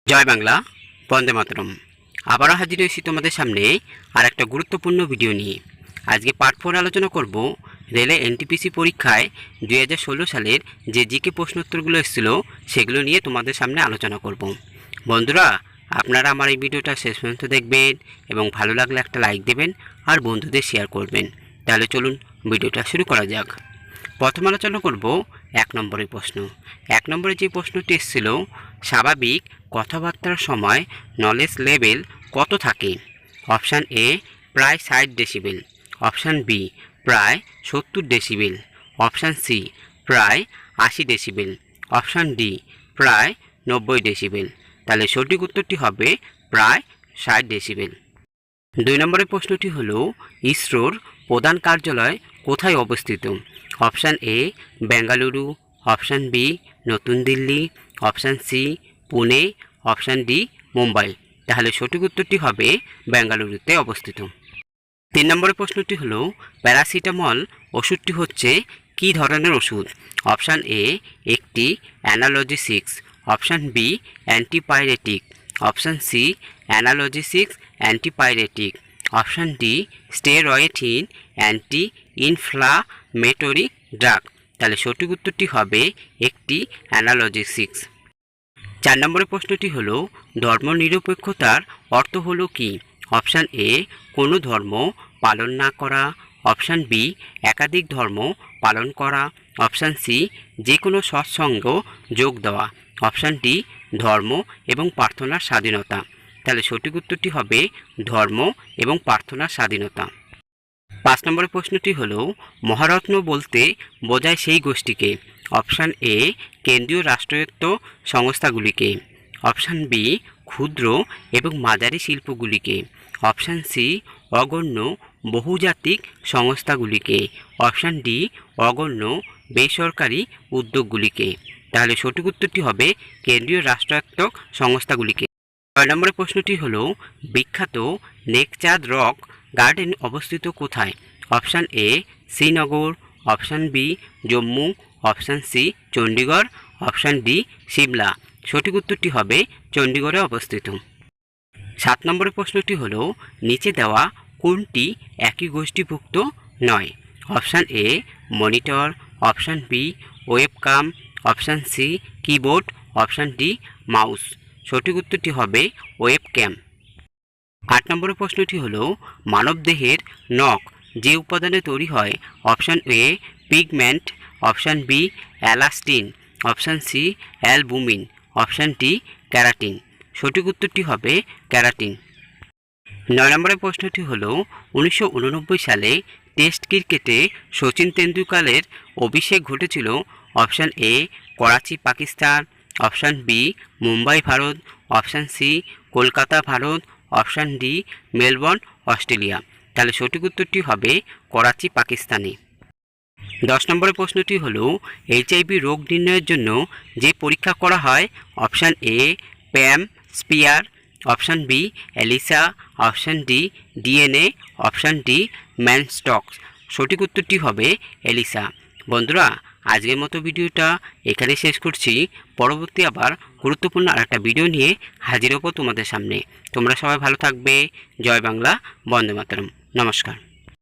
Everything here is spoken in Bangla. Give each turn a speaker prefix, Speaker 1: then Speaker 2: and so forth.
Speaker 1: জয় বাংলা, বন্দে মাতরম। আবারও হাজির হয়েছি তোমাদের সামনে আর একটা গুরুত্বপূর্ণ ভিডিও নিয়ে। আজকে পার্ট 4 আলোচনা করব রেলে এনটিপিসি পরীক্ষায় 2016 সালের যে জিকে প্রশ্নোত্তরগুলো এসেছিলো সেগুলো নিয়ে তোমাদের সামনে আলোচনা করব। বন্ধুরা, আপনারা আমার এই ভিডিওটা শেষ পর্যন্ত দেখবেন এবং ভালো লাগলে একটা লাইক দেবেন আর বন্ধুদের শেয়ার করবেন। তাহলে চলুন ভিডিওটা শুরু করা যাক। প্রথম আলোচনা করব 1 নম্বরের প্রশ্ন। 1 নম্বরে যে প্রশ্নটি এসেছিল, স্বাভাবিক কথাবার্তার সময় নলেজ লেভেল কত থাকে? অপশান এ প্রায় 60 ডেসিবেল, অপশান বি প্রায় 70 ডেসিবেল, অপশান সি প্রায় 80 ডেসিবেল, অপশান ডি প্রায় 90 ডেসিবেল। তাহলে সঠিক উত্তরটি হবে প্রায় 60 ডেসিবেল। 2 নম্বরের প্রশ্নটি হলো, ইসরোর প্রধান কার্যালয় কোথায় অবস্থিত? Option A Bengaluru, option B নতুন Delhi, option C Pune, option D Mumbai. তাহলে সঠিক উত্তরটি হবে বেঙ্গালুরুতে অবস্থিত। 3 নম্বরের প্রশ্নটি হলো, প্যারাসিটামল ওষুধটি হচ্ছে কী ধরনের ওষুধ? অপশান এ একটি analgesics, option B antipyretic, option C analgesics antipyretic, option D steroid anti inflammatory drug. তাহলে সঠিক উত্তরটি হবে একটি অ্যানালজেসিক্স। 4 নম্বরের প্রশ্নটি হলো, ধর্মনিরপেক্ষতার অর্থ হলো কি? অপশান এ কোনো ধর্ম পালন না করা, অপশান বি একাধিক ধর্ম পালন করা, অপশান সি যে কোনো সৎসঙ্গ যোগ দেওয়া, অপশান ডি ধর্ম এবং প্রার্থনার স্বাধীনতা। তাহলে সঠিক উত্তরটি হবে ধর্ম এবং প্রার্থনার স্বাধীনতা। 5 নম্বরের প্রশ্নটি হলো, মহারত্ন বলতে বোঝায় সেই গোষ্ঠীকে? অপশান এ কেন্দ্রীয় রাষ্ট্রায়ত্ত সংস্থাগুলিকে, অপশান বি ক্ষুদ্র এবং মাঝারি শিল্পগুলিকে, অপশান সি অগণ্য বহুজাতিক সংস্থাগুলিকে, অপশান ডি অগণ্য বেসরকারি উদ্যোগগুলিকে। তাহলে সঠিক উত্তরটি হবে কেন্দ্রীয় রাষ্ট্রায়ত্ত সংস্থাগুলিকে। 6 নম্বরের প্রশ্নটি হলো, বিখ্যাত নেকচাঁদ রক গার্ডেন অবস্থিত কোথায়? Option A Srinagar, option B Jammu, option C Chandigarh, option D Shimla. সঠিক উত্তরটি হবে চণ্ডীগড়ে অবস্থিত। 7 নম্বরের প্রশ্নটি হলো, নিচে দেওয়া কোনটি একই গোষ্ঠীভুক্ত নয়? Option A monitor, option B webcam, option C keyboard, option D mouse. সঠিক উত্তরটি হবে ওয়েবক্যাম। 8 নম্বরের প্রশ্নটি হলো, মানবদেহের নখ যে উপাদানে তৈরি হয়? Option A pigment, option B elastin, option C albumin, option D keratin. সঠিক উত্তরটি হবে ক্যারাটিন। 9 নম্বরের প্রশ্নটি হলো, 1989 সালে টেস্ট ক্রিকেটে সচিন তেন্ডুলকরের অভিষেক ঘটেছিল? Option A Karachi Pakistan, option B Mumbai Bharat, option C Kolkata Bharat, option D Melbourne Australia. তাহলে সঠিক উত্তরটি হবে করাচি পাকিস্তানে। 10 নম্বরের প্রশ্নটি হলো, এইচআইভি রোগ নির্ণয়ের জন্য যে পরীক্ষা করা হয়? Option A pap smear, option B ELISA, option D DNA, option D Mantoux. সঠিক উত্তরটি হবে এলিসা। বন্ধুরা, আজকের মতো ভিডিওটা এখানে শেষ করছি। পরবর্তী আবার গুরুত্বপূর্ণ আরেকটা ভিডিও নিয়ে হাজির হব তোমাদের সামনে। তোমরা সবাই ভালো থাকবে। জয় বাংলা, বন্দে মাতরম। নমস্কার।